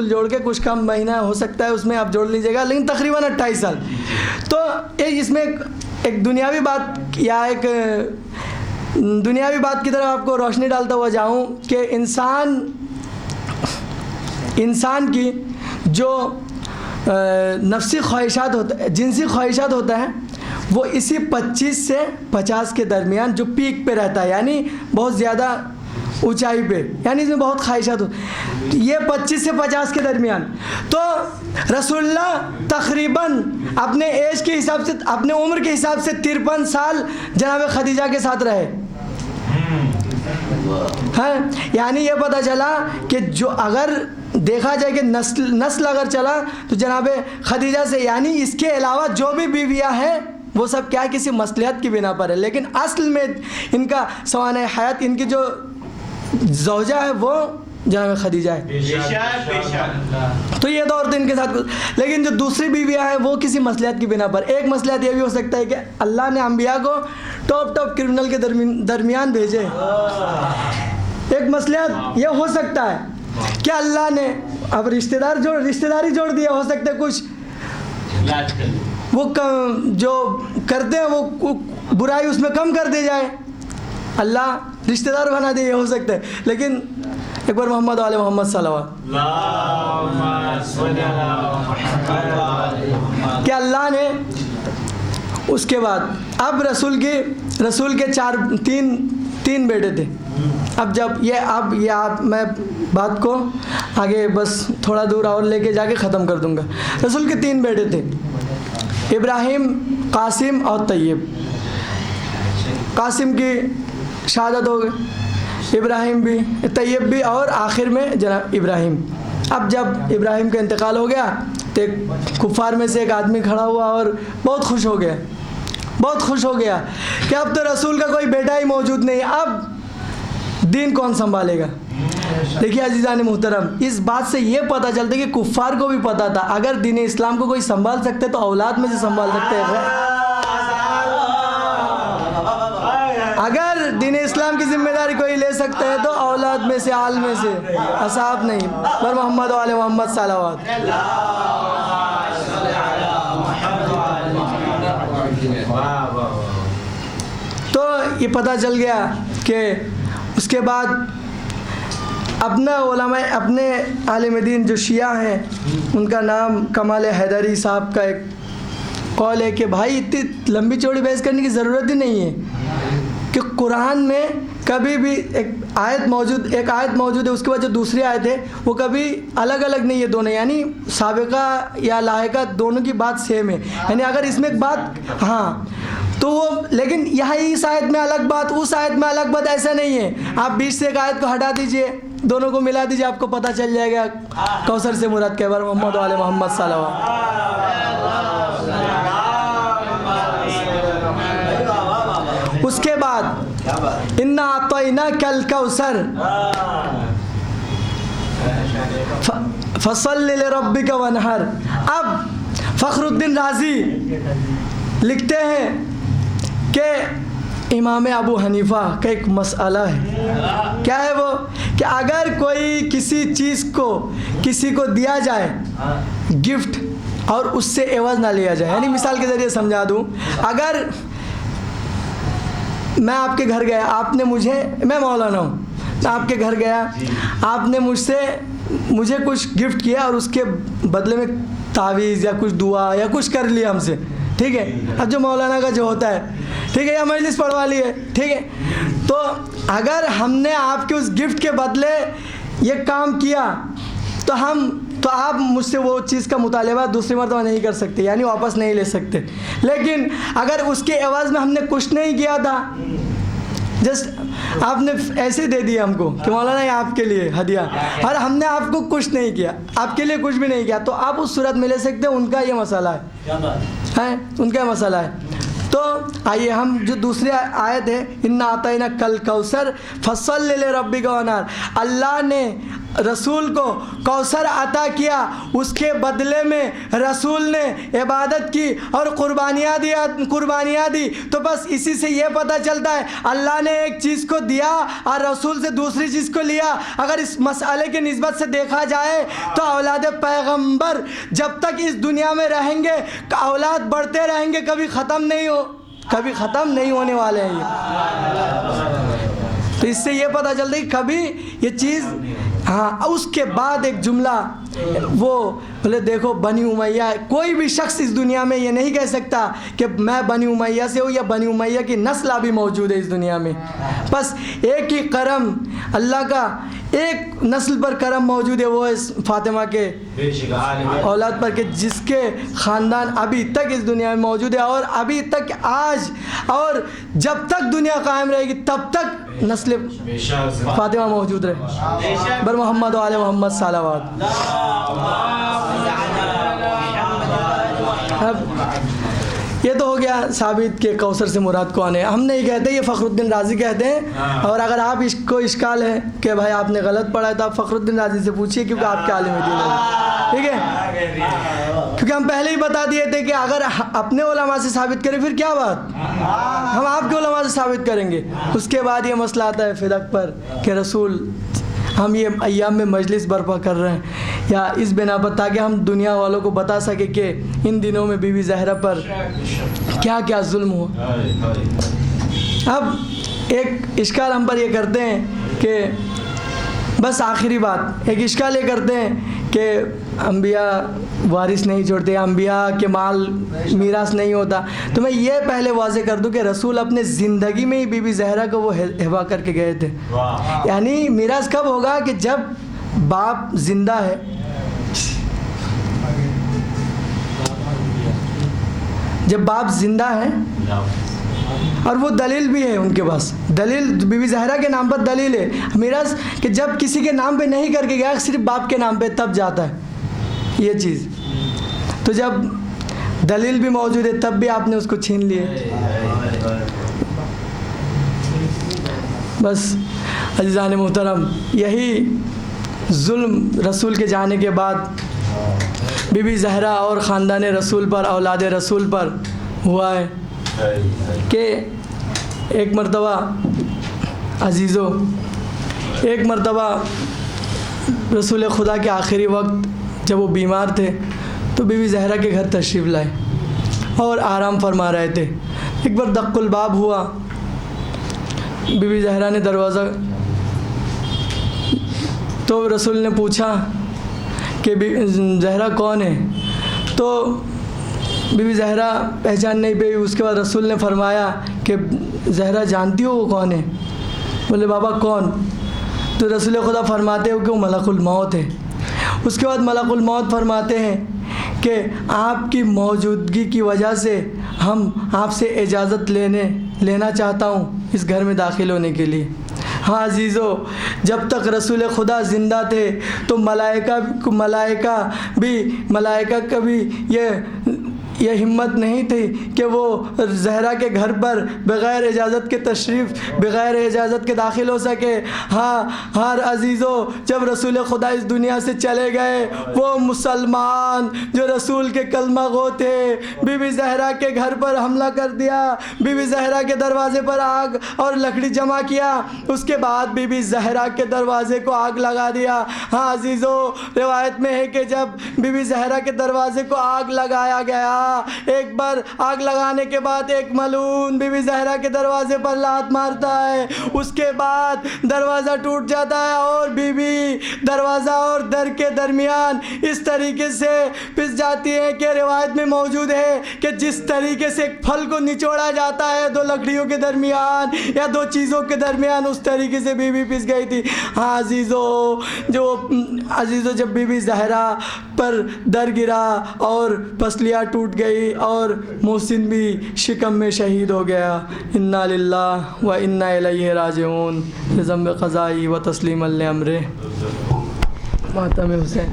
کل جوڑ کے کچھ کم مہینہ ہو سکتا ہے اس میں آپ جوڑ لیجیے گا، لیکن تقریباً 28 سال. تو اس میں ایک دنیاوی بات یا ایک دنیاوی بات کی طرف آپ کو روشنی ڈالتا ہوا جاؤں کہ انسان کی جو نفسی خواہشات ہوتا ہے، جنسی خواہشات ہوتا ہے، وہ اسی 25 سے 50 کے درمیان جو پیک پہ رہتا ہے، یعنی بہت زیادہ اونچائی پہ، یعنی اس میں بہت خواہشات یہ 25 سے 50 کے درمیان. تو رسول اللہ تقریباً اپنے ایج کے حساب سے، اپنے عمر کے حساب سے 53 سال جناب خدیجہ کے ساتھ رہے. ہاں، یعنی یہ پتہ چلا کہ جو اگر دیکھا جائے کہ نسل اگر چلا تو جناب خدیجہ سے، یعنی اس کے علاوہ جو بھی بیویاں ہیں وہ سب کیا ہے کسی مصلحت کی بنا پر ہے، لیکن اصل میں ان کا سوانح حیات، ان کی جو زوجہ ہے وہ جناب خدیجہ ہے. تو یہ دور تو ان کے ساتھ، لیکن جو دوسری بیویاں ہیں وہ کسی مصلحت کی بنا پر. ایک مصلحت یہ بھی ہو سکتا ہے کہ اللہ نے انبیاء کو ٹاپ کرمنل کے درمیان بھیجے. ایک مصلحت یہ ہو سکتا ہے کہ اللہ نے اب رشتہ داری جوڑ دیا، ہو سکتا ہے کچھ وہ جو کرتے ہیں وہ برائی اس میں کم کر دی جائے، اللہ رشتہ دار بنا دے، یہ ہو سکتا ہے. لیکن ایک بار محمد علیہ محمد صلوات کہ اللہ نے اس کے بعد اب رسول کے تین بیٹے تھے. اب جب یہ میں بات کو آگے بس تھوڑا دور اور لے کے جا کے ختم کر دوں گا. رسول کے 3 بیٹے تھے، ابراہیم، قاسم اور طیب. قاسم کی شہادت ہو گئی، ابراہیم بھی، طیب بھی، اور آخر میں جناب ابراہیم. اب جب ابراہیم کا انتقال ہو گیا تو کفار میں سے ایک آدمی کھڑا ہوا اور بہت خوش ہو گیا کہ اب تو رسول کا کوئی بیٹا ہی موجود نہیں، اب دین کون سنبھالے گا. دیکھیے عزیزان محترم، اس بات سے یہ پتہ چلتا ہے کہ کفار کو بھی پتہ تھا اگر دین اسلام کو کوئی سنبھال سکتے تو اولاد میں سے سنبھال سکتے ہیں. اگر دین اسلام کی ذمہ داری کوئی لے سکتا ہے تو اولاد میں سے، آل میں سے، اصحاب نہیں. پر محمد علیہ محمد صلوات. تو یہ پتہ چل گیا کہ اس کے بعد اپنا علماء، اپنے عالم دین جو شیعہ ہیں، ان کا نام کمال حیدری صاحب کا ایک قول ہے کہ بھائی اتنی لمبی چوڑی بحث کرنے کی ضرورت ہی نہیں ہے کہ قرآن میں کبھی بھی ایک آیت موجود ہے، اس کے بعد جو دوسری آیت ہے وہ کبھی الگ نہیں ہے دونوں، یعنی سابقہ یا لاحقہ دونوں کی بات سیم ہے. یعنی اگر اس میں ایک بات ہاں تو وہ، لیکن یہاں اس آیت میں الگ بات، اس آیت میں الگ بات، ایسا نہیں ہے. آپ بیچ سے ایک آیت کو ہٹا دیجئے، دونوں کو ملا دیجئے، آپ کو پتہ چل جائے گا کوثر سے مراد کیا. بار محمد علیہ محمد صلوات. اس کے بعد انا اعطیناک الکوثر فصل لربک وانحر. اب فخر الدین رازی لکھتے ہیں کہ امام ابو حنیفہ کا ایک مسئلہ ہے. کیا ہے وہ؟ کہ اگر کوئی کسی چیز کو کسی کو دیا جائے گفٹ اور اس سے عوض نہ لیا جائے، یعنی مثال کے ذریعے سمجھا دوں، اگر میں آپ کے گھر گیا، آپ نے میں مولانا ہوں، آپ کے گھر گیا، آپ نے مجھے کچھ گفٹ کیا اور اس کے بدلے میں تعویذ یا کچھ دعا یا کچھ کر لیا ہم سے، ٹھیک ہے. اب جو مولانا کا جو ہوتا ہے، ٹھیک ہے، یا مجلس پڑھوا لی ہے، ٹھیک ہے. تو اگر ہم نے آپ کے اس گفٹ کے بدلے یہ کام کیا تو آپ مجھ سے وہ چیز کا مطالبہ دوسری مرتبہ نہیں کر سکتے، یعنی واپس نہیں لے سکتے. لیکن اگر اس کے عوض میں ہم نے کچھ نہیں کیا تھا، جسٹ آپ نے ایسے دے دیا ہم کو کہ مولانا یہ آپ کے لیے ہدیہ، اور ہم نے آپ کو کچھ نہیں کیا، آپ کے لیے کچھ بھی نہیں کیا، تو آپ اس صورت میں لے سکتے ہیں. ان کا یہ مسئلہ ہے، ان کا مسئلہ ہے. تو آئیے ہم جو دوسری آیت ہے انا اعطیناک الکوثر فصل لربک وانحر، اللہ نے رسول کو کوثر عطا کیا، اس کے بدلے میں رسول نے عبادت کی اور قربانیاں دی، تو بس اسی سے یہ پتہ چلتا ہے اللہ نے ایک چیز کو دیا اور رسول سے دوسری چیز کو لیا۔ اگر اس مسئلے کی نسبت سے دیکھا جائے تو اولاد پیغمبر جب تک اس دنیا میں رہیں گے اولاد بڑھتے رہیں گے، کبھی ختم نہیں ہونے والے ہیں یہ۔ تو اس سے یہ پتہ چلتا ہے کہ کبھی یہ چیز اس کے بعد ایک جملہ وہ بولے دیکھو بنی امیہ، کوئی بھی شخص اس دنیا میں یہ نہیں کہہ سکتا کہ میں بنی امیہ سے ہوں یا بنی امیہ کی نسل ابھی موجود ہے اس دنیا میں۔ بس ایک ہی کرم اللہ کا، ایک نسل پر کرم موجود ہے، وہ اس فاطمہ کے اولاد پر، کہ جس کے خاندان ابھی تک اس دنیا میں موجود ہے، اور ابھی تک آج اور جب تک دنیا قائم رہے گی تب تک نسل فاطمہ موجود رہے۔ بر محمد و آل محمد صلوات۔ اب یہ تو ہو گیا ثابت کہ کوثر سے مراد کون ہے۔ ہم نہیں کہتے، یہ فخر الدین رازی کہتے ہیں، اور اگر آپ اس کو اشکال ہے کہ بھائی آپ نے غلط پڑھا ہے تو آپ فخر الدین رازی سے پوچھیے، کیونکہ آپ کے عالم دین ہیں، ٹھیک ہے؟ کیونکہ ہم پہلے ہی بتا دیے تھے کہ اگر اپنے علماء سے ثابت کریں پھر کیا بات، ہم آپ کے علماء سے ثابت کریں گے۔ اس کے بعد یہ مسئلہ آتا ہے فدق پر کہ رسول، ہم یہ ایام میں مجلس برپا کر رہے ہیں یا اس بنا پر تاکہ ہم دنیا والوں کو بتا سکیں کہ ان دنوں میں بی بی زہرا پر کیا کیا ظلم ہوا۔ اب ایک اشکال ہم پر یہ کرتے ہیں کہ بس آخری بات، ایک اشکال یہ کرتے ہیں کہ انبیاء وارث نہیں چھوڑتے، انبیاء کے مال میراث نہیں ہوتا۔ تو میں یہ پہلے واضح کر دوں کہ رسول اپنے زندگی میں ہی بی بی زہرا کو وہ ہبا کر کے گئے تھے۔ یعنی میراث کب ہوگا کہ جب باپ زندہ ہے، جب باپ زندہ ہے، اور وہ دلیل بھی ہے ان کے پاس، دلیل بی بی زہرا کے نام پر دلیل ہے میراث، کہ جب کسی کے نام پہ نہیں کر کے گیا، صرف باپ کے نام پہ تب جاتا ہے یہ چیز۔ تو جب دلیل بھی موجود ہے تب بھی آپ نے اس کو چھین لیے۔ بس عزیزان محترم، یہی ظلم رسول کے جانے کے بعد بی بی زہرا اور خاندان رسول پر، اولاد رسول پر ہوا ہے کہ ایک مرتبہ عزیزو، ایک مرتبہ رسول خدا کے آخری وقت جب وہ بیمار تھے تو بی بی زہرا کے گھر تشریف لائے اور آرام فرما رہے تھے۔ ایک بار دق الباب ہوا، بی بی زہرا نے دروازہ، تو رسول نے پوچھا کہ زہرا کون ہے، تو بی بی زہرا پہچان نہیں پائی۔ اس کے بعد رسول نے فرمایا کہ زہرا جانتی ہو وہ کون ہے؟ بولے بابا کون؟ تو رسول خدا فرماتے ہو کہ وہ ملک الموت ہے۔ اس کے بعد ملک الموت فرماتے ہیں کہ آپ کی موجودگی کی وجہ سے ہم آپ سے اجازت لینا چاہتا ہوں اس گھر میں داخل ہونے کے لیے۔ ہاں عزیزو، جب تک رسول خدا زندہ تھے تو ملائکہ کبھی یہ ہمت نہیں تھی کہ وہ زہرا کے گھر پر بغیر اجازت کے داخل ہو سکے۔ ہاں عزیزو، جب رسول خدا اس دنیا سے چلے گئے، وہ مسلمان جو رسول کے کلمہ گو تھے، بی بی زہرا کے گھر پر حملہ کر دیا، بی بی زہرا کے دروازے پر آگ اور لکڑی جمع کیا، اس کے بعد بی بی زہرا کے دروازے کو آگ لگا دیا۔ ہاں عزیزو، روایت میں ہے کہ جب بی بی زہرا کے دروازے کو آگ لگایا گیا، ایک بار آگ لگانے کے بعد ایک ملعون بی بی زہرا کے دروازے پر لات مارتا ہے، اس کے بعد دروازہ ٹوٹ جاتا ہے اور بی بی دروازہ اور در کے درمیان اس طریقے سے پس جاتی ہے کہ روایت میں موجود ہے کہ جس طریقے سے ایک پھل کو نچوڑا جاتا ہے دو لکڑیوں کے درمیان یا دو چیزوں کے درمیان، اس طریقے سے بی بی پس گئی تھی۔ ہاں عزیزو، جب بی بی زہرا پر در گرا اور پسلیاں ٹوٹ گئی اور محسن بھی شکم میں شہید ہو گیا۔ انا للہ و انا الیہ راجعون، ذنب قضائی و تسلیم الامر، ماتم حسین۔